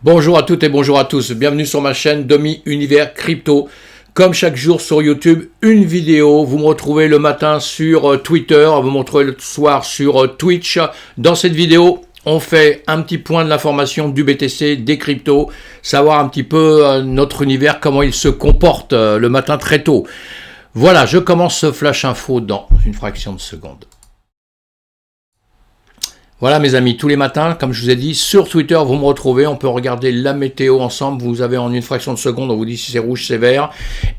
Bonjour à toutes et bonjour à tous, bienvenue sur ma chaîne Domi Univers Crypto. Comme chaque jour sur YouTube, une vidéo, vous me retrouvez le matin sur Twitter, vous me retrouvez le soir sur Twitch. Dans cette vidéo, on fait un petit point de l'information du BTC, des cryptos, savoir un petit peu notre univers, comment il se comporte le matin très tôt. Voilà, je commence ce flash info dans une fraction de seconde. Voilà mes amis, tous les matins, comme je vous ai dit, sur Twitter, vous me retrouvez, on peut regarder la météo ensemble, vous avez en une fraction de seconde, on vous dit si c'est rouge, c'est vert,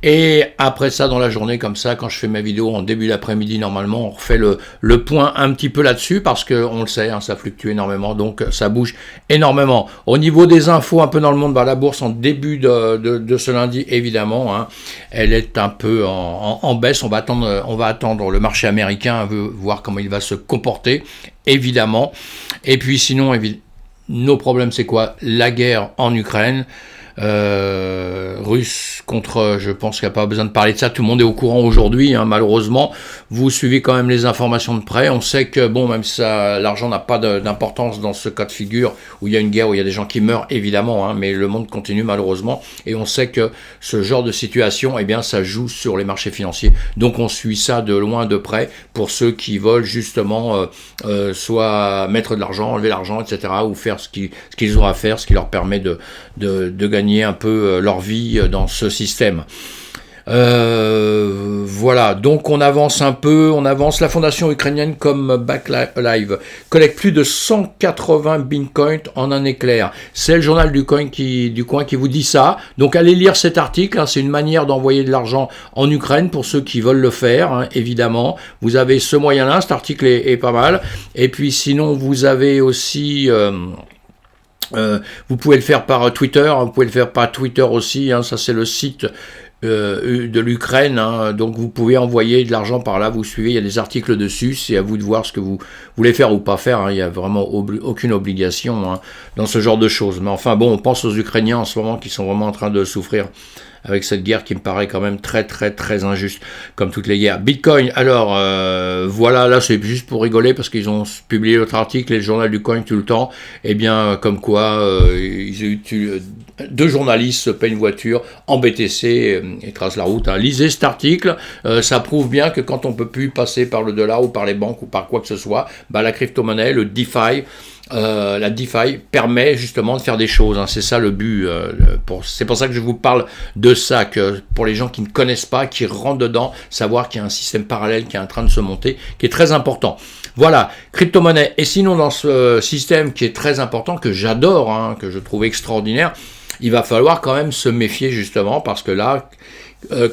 et après ça, dans la journée, comme ça, quand je fais ma vidéo en début d'après-midi, normalement, on refait le point un petit peu là-dessus, parce qu'on le sait, hein, ça fluctue énormément, donc ça bouge énormément. Au niveau des infos, un peu dans le monde, la bourse en début de ce lundi, évidemment, hein, elle est un peu en baisse, on va attendre le marché américain, voir comment il va se comporter, évidemment. Et puis sinon, nos problèmes, c'est quoi? La guerre en Ukraine, russe contre, je pense qu'il n'y a pas besoin de parler de ça, tout le monde est au courant aujourd'hui, hein, malheureusement. Vous suivez quand même les informations de près, on sait que, bon, même si l'argent n'a pas d'importance dans ce cas de figure, où il y a une guerre, où il y a des gens qui meurent, évidemment, hein, mais le monde continue malheureusement, et on sait que ce genre de situation, eh bien, ça joue sur les marchés financiers, donc on suit ça de loin, de près, pour ceux qui veulent justement, soit mettre de l'argent, enlever l'argent, etc., ou faire ce qu'ils ont à faire, ce qui leur permet de gagner un peu leur vie dans ce système. Voilà, donc on avance un peu, la fondation ukrainienne comme Backlive collecte plus de 180 bitcoins en un éclair. C'est le journal du coin qui vous dit ça, donc allez lire cet article, hein, c'est une manière d'envoyer de l'argent en Ukraine pour ceux qui veulent le faire, hein, évidemment. Vous avez ce moyen-là, cet article est pas mal, et puis sinon vous avez aussi... vous pouvez le faire par Twitter, vous pouvez le faire par Twitter aussi, hein, ça c'est le site de l'Ukraine, hein, donc vous pouvez envoyer de l'argent par là, vous suivez, il y a des articles dessus, c'est à vous de voir ce que vous voulez faire ou pas faire, hein, il n'y a vraiment aucune obligation, hein, dans ce genre de choses, mais enfin bon, on pense aux Ukrainiens en ce moment qui sont vraiment en train de souffrir avec cette guerre qui me paraît quand même très très très injuste, comme toutes les guerres. Bitcoin, alors voilà, là c'est juste pour rigoler parce qu'ils ont publié l'autre article et le journal du coin tout le temps, et bien comme quoi deux journalistes se paient une voiture en BTC et tracent la route. Hein. Lisez cet article, ça prouve bien que quand on peut plus passer par le dollar ou par les banques ou par quoi que ce soit, bah, la crypto-monnaie, le DeFi, la DeFi permet justement de faire des choses, hein. C'est ça le but, c'est pour ça que je vous parle de ça, que pour les gens qui ne connaissent pas, qui rentrent dedans, savoir qu'il y a un système parallèle qui est en train de se monter, qui est très important. Voilà, crypto-monnaie. Et sinon dans ce système qui est très important, que j'adore, hein, que je trouve extraordinaire, il va falloir quand même se méfier justement, parce que là,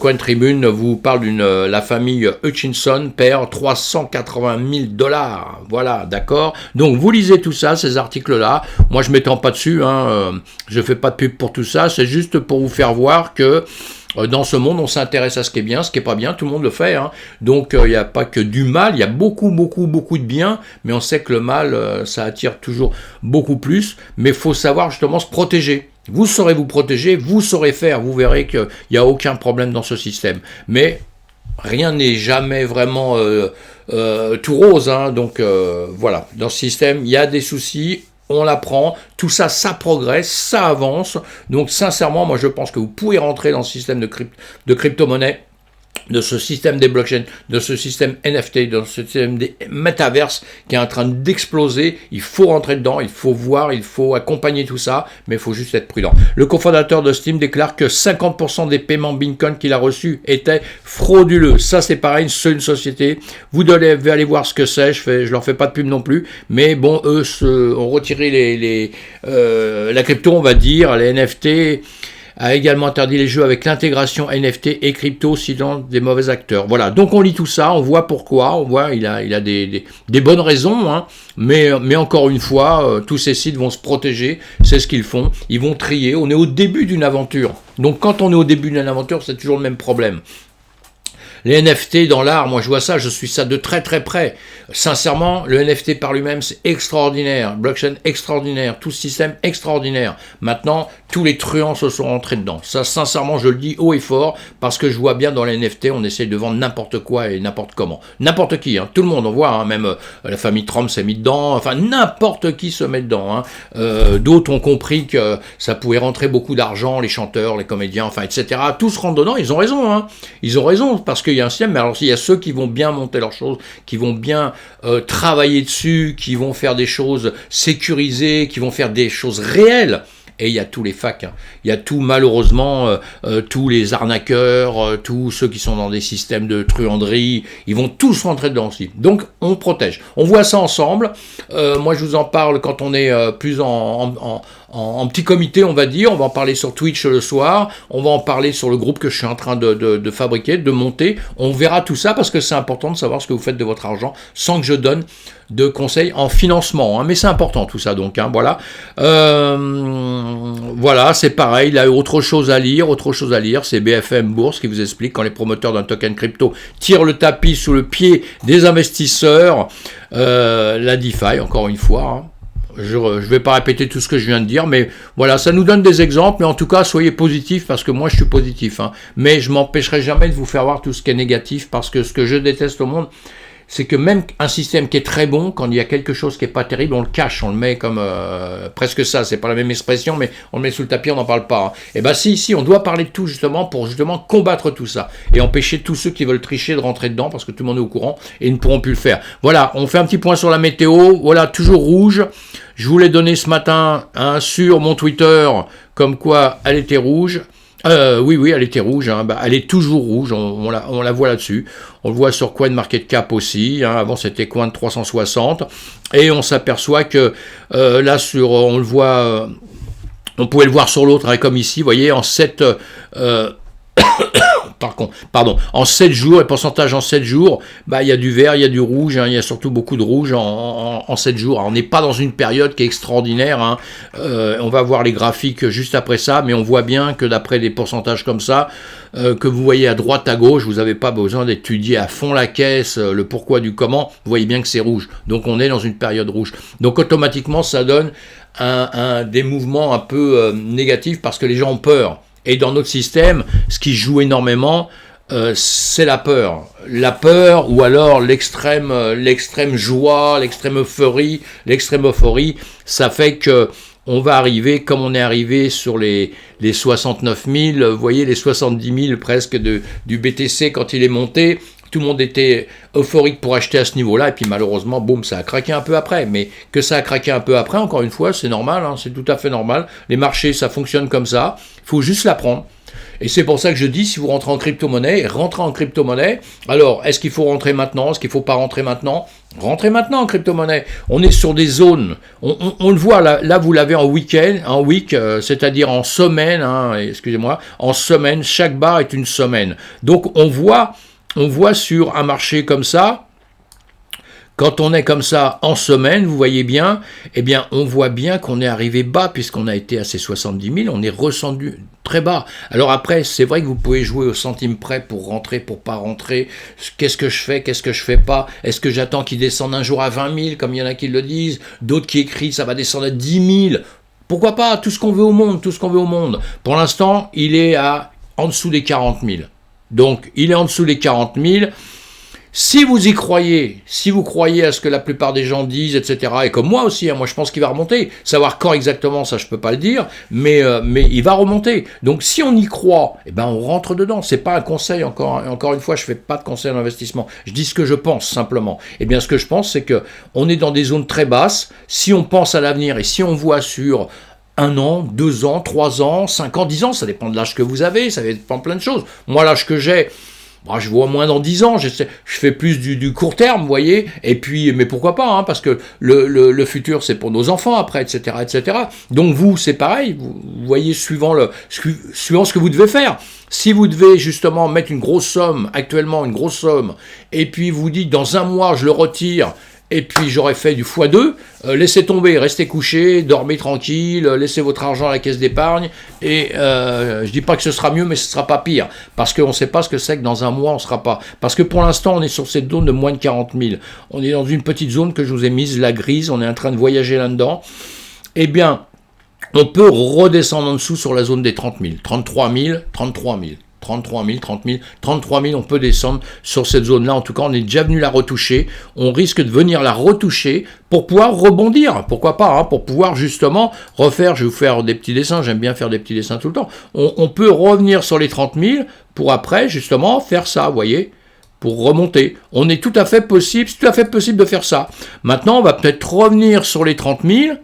Coin Tribune vous parle la famille Hutchinson perd 380 000 $. Voilà, d'accord. Donc vous lisez tout ça, ces articles-là. Moi, je ne m'étends pas dessus. Hein, je ne fais pas de pub pour tout ça. C'est juste pour vous faire voir que dans ce monde, on s'intéresse à ce qui est bien, ce qui est pas bien. Tout le monde le fait. Hein. Donc il n'y a pas que du mal. Il y a beaucoup de bien, mais on sait que le mal, ça attire toujours beaucoup plus. Mais il faut savoir justement se protéger. Vous saurez vous protéger, vous saurez faire, vous verrez qu'il n'y a aucun problème dans ce système. Mais rien n'est jamais vraiment tout rose, hein, donc voilà, dans ce système, il y a des soucis, on l'apprend, tout ça, ça progresse, ça avance. Donc sincèrement, moi je pense que vous pouvez rentrer dans ce système de crypto-monnaie, de ce système des blockchains, de ce système NFT, de ce système des métaverses qui est en train d'exploser. Il faut rentrer dedans, il faut voir, il faut accompagner tout ça, mais il faut juste être prudent. Le cofondateur de Steam déclare que 50% des paiements Bitcoin qu'il a reçus étaient frauduleux. Ça c'est pareil, c'est une société. Vous devez aller voir ce que c'est, je leur fais pas de pub non plus, mais bon, eux ont retiré la crypto, on va dire, les NFT, a également interdit les jeux avec l'intégration NFT et crypto sinon des mauvais acteurs. Voilà, donc on lit tout ça, on voit pourquoi, on voit il a des bonnes raisons, hein, mais encore une fois, tous ces sites vont se protéger, c'est ce qu'ils font, ils vont trier, on est au début d'une aventure. Donc quand on est au début d'une aventure, c'est toujours le même problème. Les NFT dans l'art, moi je vois ça, je suis ça de très très près. Sincèrement, le NFT par lui-même, c'est extraordinaire. Blockchain extraordinaire, tout ce système extraordinaire. Maintenant, tous les truands se sont rentrés dedans. Ça, sincèrement, je le dis haut et fort, parce que je vois bien dans les NFT, on essaie de vendre n'importe quoi et n'importe comment. N'importe qui, hein, tout le monde, on voit, hein, même la famille Trump s'est mis dedans, enfin n'importe qui se met dedans. Hein. D'autres ont compris que ça pouvait rentrer beaucoup d'argent, les chanteurs, les comédiens, enfin etc. Tous rentrent dedans, ils ont raison, hein. Ils ont raison, parce qu'il y a un système, mais alors il y a ceux qui vont bien monter leurs choses, qui vont bien travailler dessus, qui vont faire des choses sécurisées, qui vont faire des choses réelles. Et il y a tous les facs, hein. Il y a tout malheureusement, tous les arnaqueurs, tous ceux qui sont dans des systèmes de truanderie, ils vont tous rentrer dedans aussi. Donc on protège. On voit ça ensemble. Moi je vous en parle quand on est plus en petit comité, on va dire. On va en parler sur Twitch le soir. On va en parler sur le groupe que je suis en train de fabriquer, de monter. On verra tout ça parce que c'est important de savoir ce que vous faites de votre argent sans que je donne de conseils en financement. Hein. Mais c'est important tout ça donc. Hein, voilà. Voilà, c'est pareil. Il y a autre chose à lire. C'est BFM Bourse qui vous explique quand les promoteurs d'un token crypto tirent le tapis sous le pied des investisseurs. La DeFi, encore une fois. Hein. Je ne vais pas répéter tout ce que je viens de dire, mais voilà, ça nous donne des exemples, mais en tout cas, soyez positifs, parce que moi, je suis positif. Hein. Mais je ne m'empêcherai jamais de vous faire voir tout ce qui est négatif, parce que ce que je déteste au monde, c'est que même un système qui est très bon, quand il y a quelque chose qui n'est pas terrible, on le cache, on le met comme presque ça, c'est pas la même expression, mais on le met sous le tapis, on n'en parle pas. Hein. Et bien si, on doit parler de tout justement pour justement combattre tout ça et empêcher tous ceux qui veulent tricher de rentrer dedans parce que tout le monde est au courant et ils ne pourront plus le faire. Voilà, on fait un petit point sur la météo, voilà, toujours rouge. Je vous l'ai donné ce matin hein, sur mon Twitter, comme quoi elle était rouge. Oui, elle était rouge, hein. Elle est toujours rouge, on la voit là-dessus. On le voit sur CoinMarketCap aussi, hein. Avant c'était Coin de 360, et on s'aperçoit que là, on le voit, on pouvait le voir sur l'autre, hein, comme ici, vous voyez, en 7... en 7 jours, et pourcentage en 7 jours, il y a du vert, il y a du rouge, hein, il y a surtout beaucoup de rouge en 7 jours. Alors, on n'est pas dans une période qui est extraordinaire, hein. On va voir les graphiques juste après ça, mais on voit bien que d'après des pourcentages comme ça, que vous voyez à droite, à gauche, vous n'avez pas besoin d'étudier à fond la caisse, le pourquoi du comment, vous voyez bien que c'est rouge. Donc on est dans une période rouge. Donc automatiquement, ça donne des mouvements un peu négatifs parce que les gens ont peur. Et dans notre système, ce qui joue énormément, c'est la peur. La peur ou alors l'extrême joie, l'extrême euphorie, ça fait que on va arriver, comme on est arrivé sur les 69 000, vous voyez les 70 000 presque du BTC quand il est monté, tout le monde était euphorique pour acheter à ce niveau-là, et puis malheureusement, boum, ça a craqué un peu après. Mais que ça a craqué un peu après, encore une fois, c'est normal, hein, c'est tout à fait normal. Les marchés, ça fonctionne comme ça, il faut juste l'apprendre. Et c'est pour ça que je dis, si vous rentrez en crypto-monnaie, rentrez en crypto-monnaie. Alors, est-ce qu'il faut rentrer maintenant? Est-ce qu'il ne faut pas rentrer maintenant? Rentrez maintenant en crypto-monnaie. On est sur des zones. On le voit, là vous l'avez en week, c'est-à-dire en semaine, hein, excusez-moi, en semaine. Chaque barre est une semaine. Donc, on voit sur un marché comme ça, quand on est comme ça en semaine, vous voyez bien, eh bien, on voit bien qu'on est arrivé bas, puisqu'on a été à ces 70 000, on est redescendu très bas. Alors après, c'est vrai que vous pouvez jouer au centime près pour rentrer, pour pas rentrer. Qu'est-ce que je fais pas? Est-ce que j'attends qu'il descende un jour à 20 000, comme il y en a qui le disent? D'autres qui écrivent, ça va descendre à 10 000. Pourquoi pas? Tout ce qu'on veut au monde, Pour l'instant, il est en dessous des 40 000. Donc, il est en dessous des 40 000. Si vous y croyez, si vous croyez à ce que la plupart des gens disent, etc., et comme moi aussi, hein, moi je pense qu'il va remonter. Savoir quand exactement, ça je peux pas le dire, mais il va remonter. Donc si on y croit, eh ben on rentre dedans. C'est pas un conseil, encore une fois, je fais pas de conseil d'investissement. Je dis ce que je pense simplement. Eh bien ce que je pense, c'est que on est dans des zones très basses. Si on pense à l'avenir et si on voit sur 1 an, 2 ans, 3 ans, 5 ans, 10 ans, ça dépend de l'âge que vous avez, ça dépend de plein de choses. Moi, l'âge que j'ai, je vois moins dans 10 ans, je fais plus du court terme, vous voyez, et puis, mais pourquoi pas, hein, parce que le futur, c'est pour nos enfants après, etc., etc. Donc vous, c'est pareil, vous voyez, suivant ce que vous devez faire. Si vous devez justement mettre une grosse somme, actuellement une grosse somme, et puis vous dites, dans 1 mois, je le retire, et puis j'aurais fait du x2, laissez tomber, restez couché, dormez tranquille, laissez votre argent à la caisse d'épargne, et je dis pas que ce sera mieux, mais ce sera pas pire, parce qu'on ne sait pas ce que c'est que dans un mois on sera pas, parce que pour l'instant on est sur cette zone de moins de 40 000, on est dans une petite zone que je vous ai mise, la grise, on est en train de voyager là-dedans, eh bien, on peut redescendre en dessous sur la zone des 30 000, 33 000, 33 000. 33 000, 30 000, 33 000, on peut descendre sur cette zone-là. En tout cas, on est déjà venu la retoucher. On risque de venir la retoucher pour pouvoir rebondir. Pourquoi pas, hein, pour pouvoir justement refaire, je vais vous faire des petits dessins, j'aime bien faire des petits dessins tout le temps. On peut revenir sur les 30 000 pour après, justement, faire ça, vous voyez, pour remonter. On est tout à fait possible, c'est tout à fait possible de faire ça. Maintenant, on va peut-être revenir sur les 30 000,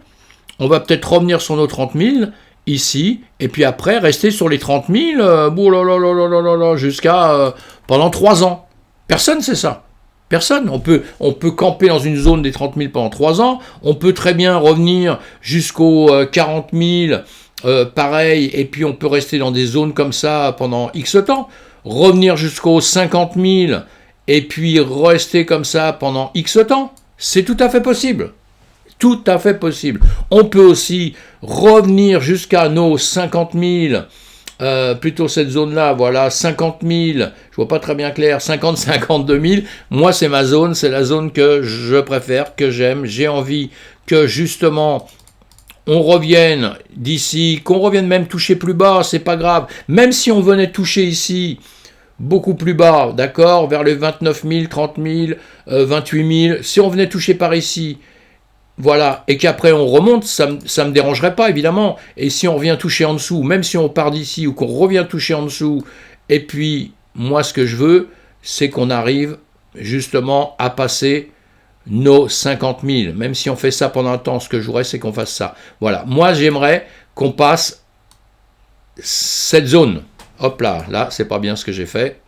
on va peut-être revenir sur nos 30 000, ici, et puis après, rester sur les 30 000, jusqu'à pendant 3 ans. Personne ne sait ça. Personne. On peut camper dans une zone des 30 000 pendant 3 ans. On peut très bien revenir jusqu'aux 40 000, pareil, et puis on peut rester dans des zones comme ça pendant X temps. Revenir jusqu'aux 50 000, et puis rester comme ça pendant X temps. C'est tout à fait possible. Tout à fait possible. On peut aussi revenir jusqu'à nos 50 000, plutôt cette zone-là, voilà, 50 000, je vois pas très bien clair, 50, 52 000, moi c'est ma zone, c'est la zone que je préfère, que j'aime, j'ai envie que justement on revienne d'ici, qu'on revienne même toucher plus bas, c'est pas grave, même si on venait toucher ici, beaucoup plus bas, d'accord, vers les 29 000, 30 000, 28 000, si on venait toucher par ici, voilà, et qu'après on remonte, ça me dérangerait pas, évidemment. Et si on revient toucher en dessous, même si on part d'ici ou qu'on revient toucher en dessous, et puis, moi, ce que je veux, c'est qu'on arrive justement à passer nos 50 000. Même si on fait ça pendant un temps, ce que je voudrais, c'est qu'on fasse ça. Voilà, moi, j'aimerais qu'on passe cette zone. Hop là, là, c'est pas bien ce que j'ai fait.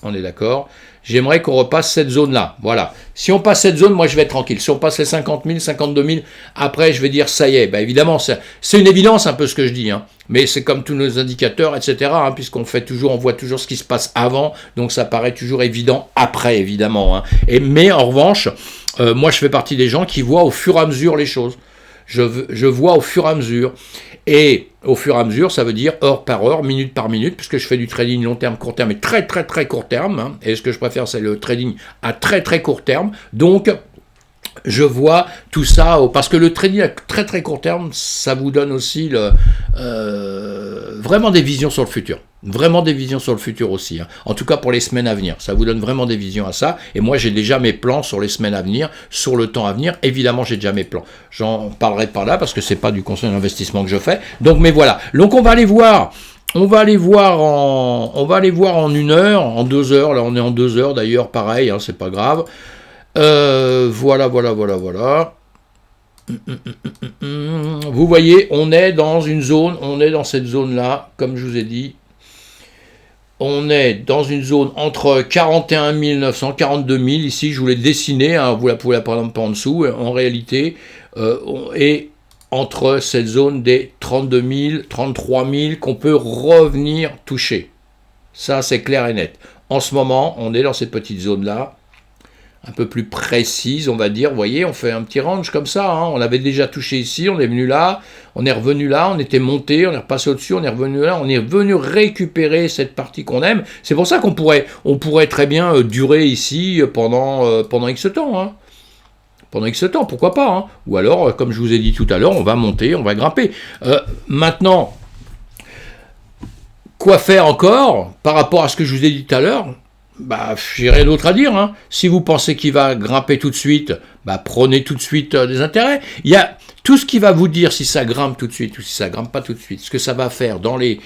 On est d'accord. J'aimerais qu'on repasse cette zone-là. Voilà. Si on passe cette zone, moi, je vais être tranquille. Si on passe les 50 000, 52 000, après, je vais dire, ça y est. Ben, évidemment, c'est une évidence un peu ce que je dis. Hein. Mais c'est comme tous nos indicateurs, etc. Hein, puisqu'on fait toujours, on voit toujours ce qui se passe avant. Donc, ça paraît toujours évident après, évidemment. Hein. Mais en revanche, moi, je fais partie des gens qui voient au fur et à mesure les choses. Je vois au fur et à mesure. Et au fur et à mesure, ça veut dire heure par heure, minute par minute, puisque je fais du trading long terme, court terme et très très très court terme. Hein, et ce que je préfère, c'est le trading à très très court terme. Donc, je vois tout ça, parce que le trading à très très court terme, ça vous donne aussi vraiment des visions sur le futur. Vraiment des visions sur le futur aussi. Hein. En tout cas pour les semaines à venir. Ça vous donne vraiment des visions à ça. Et moi j'ai déjà mes plans sur les semaines à venir, sur le temps à venir. Évidemment j'ai déjà mes plans. J'en parlerai par là parce que c'est pas du conseil d'investissement que je fais. Donc mais voilà. Donc on va aller voir. On va aller voir en 1 heure, en 2 heures. Là on est en 2 heures d'ailleurs, pareil, hein, c'est pas grave. Voilà. Vous voyez, on est dans une zone, on est dans cette zone-là, comme je vous ai dit. On est dans une zone entre 41 900, 42 000, ici je vous l'ai dessiné, hein, vous la pouvez la prendre pas en dessous, en réalité, et entre cette zone des 32 000, 33 000 qu'on peut revenir toucher. Ça c'est clair et net. En ce moment, on est dans cette petite zone-là, un peu plus précise, on va dire. Vous voyez, on fait un petit range comme ça. Hein. On avait déjà touché ici, on est venu là, on est revenu là, on était monté, on est repassé au-dessus, on est revenu là, on est venu récupérer cette partie qu'on aime. C'est pour ça qu'on pourrait très bien durer ici pendant X temps. Hein. Pendant X temps, pourquoi pas. Hein. Ou alors, comme je vous ai dit tout à l'heure, on va monter, on va grimper. Maintenant, quoi faire encore par rapport à ce que je vous ai dit tout à l'heure ? Bah, j'ai rien d'autre à dire. Hein. Si vous pensez qu'il va grimper tout de suite, bah, prenez tout de suite des intérêts. Il y a tout ce qui va vous dire si ça grimpe tout de suite ou si ça grimpe pas tout de suite. Ce que ça va faire dans les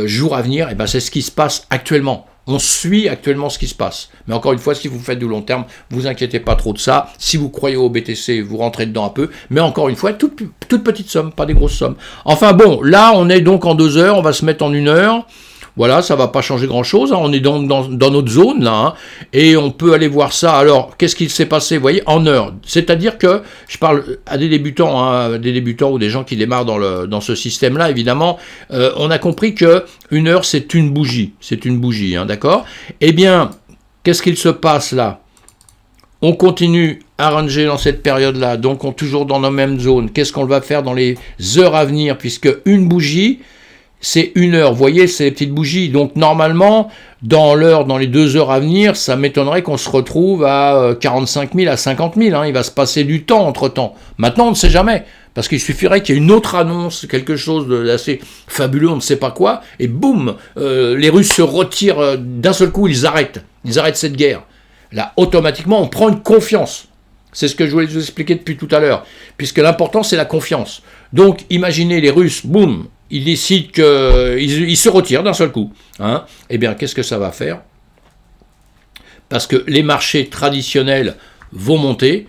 jours à venir, et ben, c'est ce qui se passe actuellement. On suit actuellement ce qui se passe. Mais encore une fois, si vous faites du long terme, vous inquiétez pas trop de ça. Si vous croyez au BTC, vous rentrez dedans un peu. Mais encore une fois, toute petite somme, pas des grosses sommes. Enfin bon, là, on est donc en 2 heures. On va se mettre en 1 heure. Voilà, ça va pas changer grand-chose, hein. On est donc dans notre zone, là, hein. Et on peut aller voir ça. Alors, qu'est-ce qu'il s'est passé, vous voyez, en heure. C'est-à-dire que, je parle à des débutants, hein, ou des gens qui démarrent dans ce système-là, évidemment, on a compris que 1 heure, c'est une bougie, hein, d'accord. Eh bien, qu'est-ce qu'il se passe là? On continue à ranger dans cette période-là, donc on est toujours dans nos mêmes zones. Qu'est-ce qu'on va faire dans les heures à venir, puisque une bougie, c'est 1 heure. Vous voyez, c'est les petites bougies. Donc normalement, dans les 2 heures à venir, ça m'étonnerait qu'on se retrouve à 45 000, à 50 000. Hein. Il va se passer du temps entre-temps. Maintenant, on ne sait jamais. Parce qu'il suffirait qu'il y ait une autre annonce, quelque chose d'assez fabuleux, on ne sait pas quoi, et boum, les Russes se retirent d'un seul coup, ils arrêtent cette guerre. Là, automatiquement, on prend une confiance. C'est ce que je voulais vous expliquer depuis tout à l'heure, puisque l'important, c'est la confiance. Donc, imaginez les Russes, boum, ils décident qu'ils se retirent d'un seul coup. Hein. Eh bien, qu'est-ce que ça va faire? Parce que les marchés traditionnels vont monter,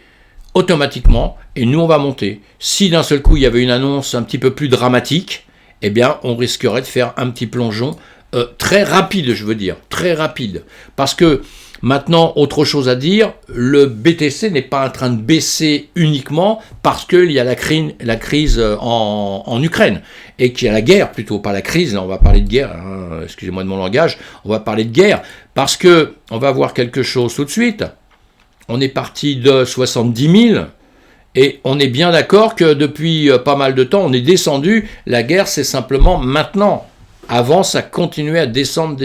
automatiquement, et nous on va monter. Si d'un seul coup il y avait une annonce un petit peu plus dramatique, eh bien on risquerait de faire un petit plongeon très rapide, je veux dire, très rapide. Parce que maintenant, autre chose à dire, le BTC n'est pas en train de baisser uniquement parce qu'il y a la crise en Ukraine, et qu'il y a la guerre plutôt, pas la crise, là on va parler de guerre, hein, excusez-moi de mon langage, on va parler de guerre, parce que on va voir quelque chose tout de suite. On est parti de 70 000 et on est bien d'accord que depuis pas mal de temps, on est descendu. La guerre, c'est simplement maintenant. Avant, ça continuait à descendre.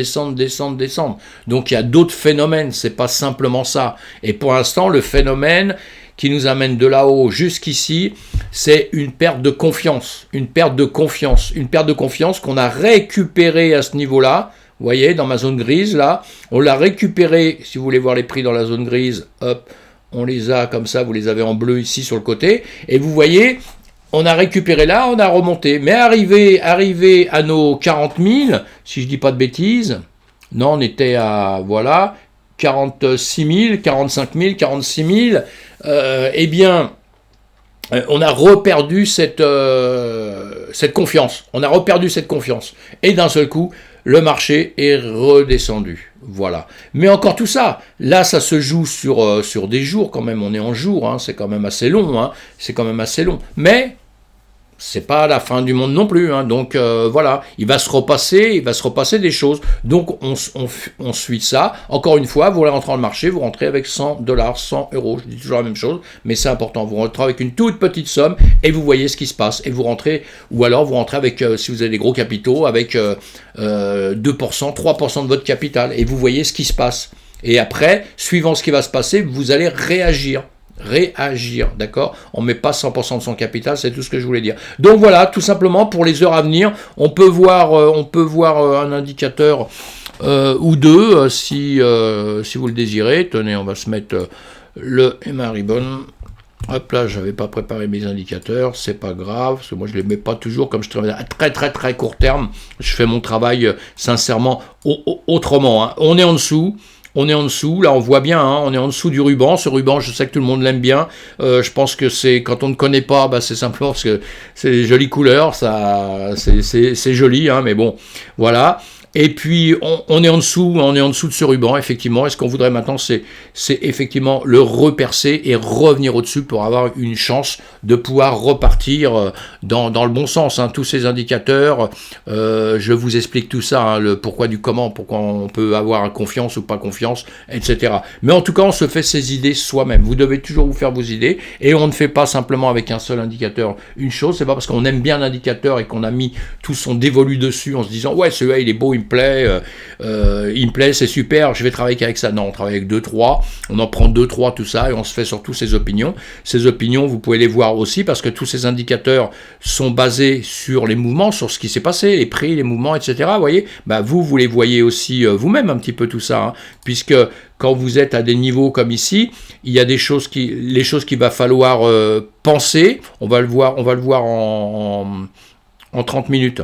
Donc, il y a d'autres phénomènes, c'est pas simplement ça. Et pour l'instant, le phénomène qui nous amène de là-haut jusqu'ici, c'est une perte de confiance. Une perte de confiance qu'on a récupérée à ce niveau-là. Vous voyez, dans ma zone grise, là, on l'a récupéré. Si vous voulez voir les prix dans la zone grise, hop, on les a comme ça, vous les avez en bleu ici sur le côté. Et vous voyez, on a récupéré là, on a remonté. Mais arrivé à nos 40 000, si je ne dis pas de bêtises, non, on était à, voilà, 46 000, 45 000, 46 000, eh bien, on a reperdu cette confiance. On a reperdu cette confiance. Et d'un seul coup, le marché est redescendu. Voilà. Mais encore tout ça, là, ça se joue sur des jours quand même. On est en jour, hein, c'est quand même assez long. Hein, c'est quand même assez long. Mais c'est pas la fin du monde non plus. Hein, donc voilà, il va se repasser des choses. Donc on suit ça. Encore une fois, vous rentrez dans le marché, vous rentrez avec 100 $, 100 €. Je dis toujours la même chose, mais c'est important. Vous rentrez avec une toute petite somme et vous voyez ce qui se passe. Et vous rentrez, ou alors vous rentrez avec, si vous avez des gros capitaux, avec 2%, 3% de votre capital. Et vous voyez ce qui se passe. Et après, suivant ce qui va se passer, vous allez réagir, d'accord? On ne met pas 100% de son capital, c'est tout ce que je voulais dire. Donc voilà, tout simplement, pour les heures à venir, on peut voir un indicateur ou deux, si vous le désirez. Tenez, on va se mettre le MA Ribbon. Hop là, je n'avais pas préparé mes indicateurs, c'est pas grave, parce que moi je ne les mets pas toujours, comme je travaille à très court terme, je fais mon travail sincèrement autrement. Hein. On est en dessous, là on voit bien, hein, on est en dessous du ruban. Ce ruban, je sais que tout le monde l'aime bien. Je pense que c'est quand on ne connaît pas, bah, c'est simplement parce que c'est des jolies couleurs, ça, c'est joli, hein, mais bon, voilà. Et puis on est en dessous de ce ruban, effectivement. Et ce qu'on voudrait maintenant, c'est effectivement le repercer et revenir au-dessus pour avoir une chance de pouvoir repartir dans le bon sens. Hein. Tous ces indicateurs, je vous explique tout ça, hein, le pourquoi du comment, pourquoi on peut avoir confiance ou pas confiance, etc. Mais en tout cas, on se fait ses idées soi-même. Vous devez toujours vous faire vos idées et on ne fait pas simplement avec un seul indicateur une chose. C'est pas parce qu'on aime bien l'indicateur et qu'on a mis tout son dévolu dessus en se disant ouais, celui-là il est beau, il me plaît, c'est super, je vais travailler avec ça. Non, on travaille avec 2-3, on en prend 2-3, tout ça, et on se fait surtout ses opinions. Ces opinions, vous pouvez les voir aussi, parce que tous ces indicateurs sont basés sur les mouvements, sur ce qui s'est passé, les prix, les mouvements, etc. Vous voyez, bah, vous les voyez aussi vous-même un petit peu tout ça, hein, puisque quand vous êtes à des niveaux comme ici, il y a les choses qu'il va falloir penser. On va le voir en 30 minutes.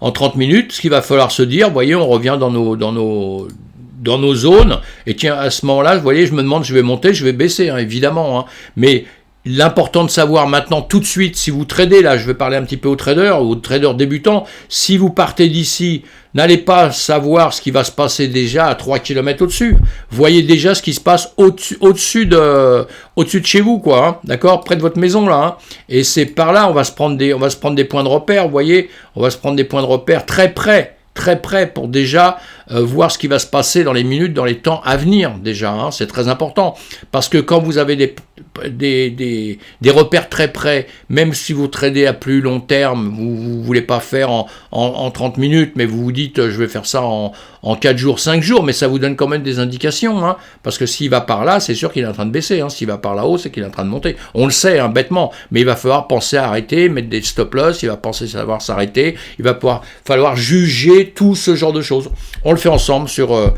En 30 minutes, ce qu'il va falloir se dire, vous voyez, on revient dans nos zones, et tiens, à ce moment-là, vous voyez, je me demande, je vais monter, je vais baisser, hein, évidemment, hein, mais l'important de savoir maintenant, tout de suite, si vous tradez, là, je vais parler un petit peu aux traders débutants, si vous partez d'ici, n'allez pas savoir ce qui va se passer déjà à 3 km au-dessus. Voyez déjà ce qui se passe au-dessus de chez vous, quoi, hein, d'accord, près de votre maison, là. Hein, et c'est par là, on va se prendre des points de repère, vous voyez, on va se prendre des points de repère très près pour déjà voir ce qui va se passer dans les minutes, dans les temps à venir déjà, hein, c'est très important, parce que quand vous avez des repères très près, même si vous tradez à plus long terme, vous ne voulez pas faire en 30 minutes, mais vous vous dites je vais faire ça en 4 jours, 5 jours, mais ça vous donne quand même des indications, hein, parce que s'il va par là, c'est sûr qu'il est en train de baisser, hein, s'il va par là-haut, c'est qu'il est en train de monter. On le sait, hein, bêtement, mais il va falloir penser à arrêter, mettre des stop-loss, il va penser savoir s'arrêter, il va falloir juger tout ce genre de choses. On le fait ensemble sur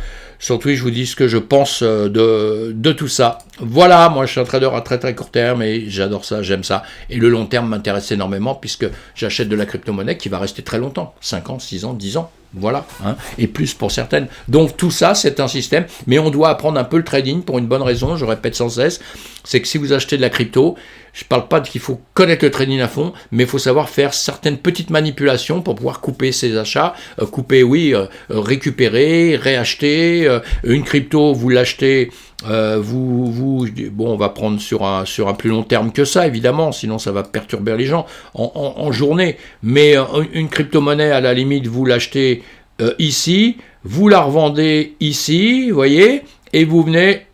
Twitch, je vous dis ce que je pense de tout ça. Voilà, moi je suis un trader à très très court terme et j'adore ça, j'aime ça. Et le long terme m'intéresse énormément puisque j'achète de la crypto-monnaie qui va rester très longtemps, 5 ans, 6 ans, 10 ans. Voilà, hein, et plus pour certaines. Donc tout ça, c'est un système, mais on doit apprendre un peu le trading pour une bonne raison, je répète sans cesse, c'est que si vous achetez de la crypto, je ne parle pas qu'il faut connaître le trading à fond, mais il faut savoir faire certaines petites manipulations pour pouvoir couper ses achats, récupérer, réacheter, une crypto, vous l'achetez, bon, on va prendre sur un plus long terme que ça, évidemment, sinon ça va perturber les gens en journée, mais une crypto-monnaie, à la limite, vous l'achetez ici, vous la revendez ici, vous voyez, et vous venez,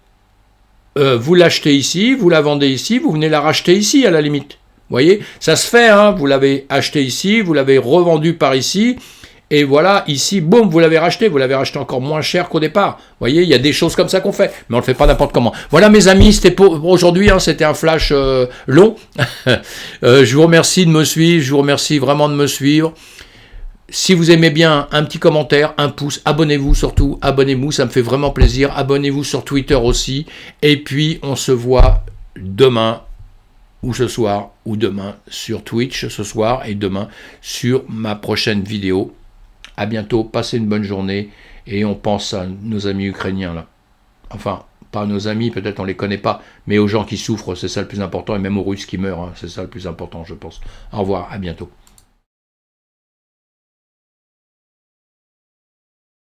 vous l'achetez ici, vous la vendez ici, vous venez la racheter ici, à la limite. Vous voyez, ça se fait, hein, vous l'avez acheté ici, vous l'avez revendu par ici, et voilà, ici, boum, vous l'avez racheté encore moins cher qu'au départ. Vous voyez, il y a des choses comme ça qu'on fait, mais on ne le fait pas n'importe comment. Voilà mes amis, c'était pour aujourd'hui, hein, c'était un flash long. Je vous remercie de me suivre, je vous remercie vraiment de me suivre. Si vous aimez bien, un petit commentaire, un pouce, abonnez-vous surtout, abonnez-vous, ça me fait vraiment plaisir. Abonnez-vous sur Twitter aussi, et puis on se voit demain ou ce soir, ou demain sur Twitch ce soir, et demain sur ma prochaine vidéo. À bientôt, passez une bonne journée, et on pense à nos amis ukrainiens là. Enfin, pas nos amis, peut-être on les connaît pas, mais aux gens qui souffrent, c'est ça le plus important, et même aux Russes qui meurent, hein, c'est ça le plus important, je pense. Au revoir, à bientôt.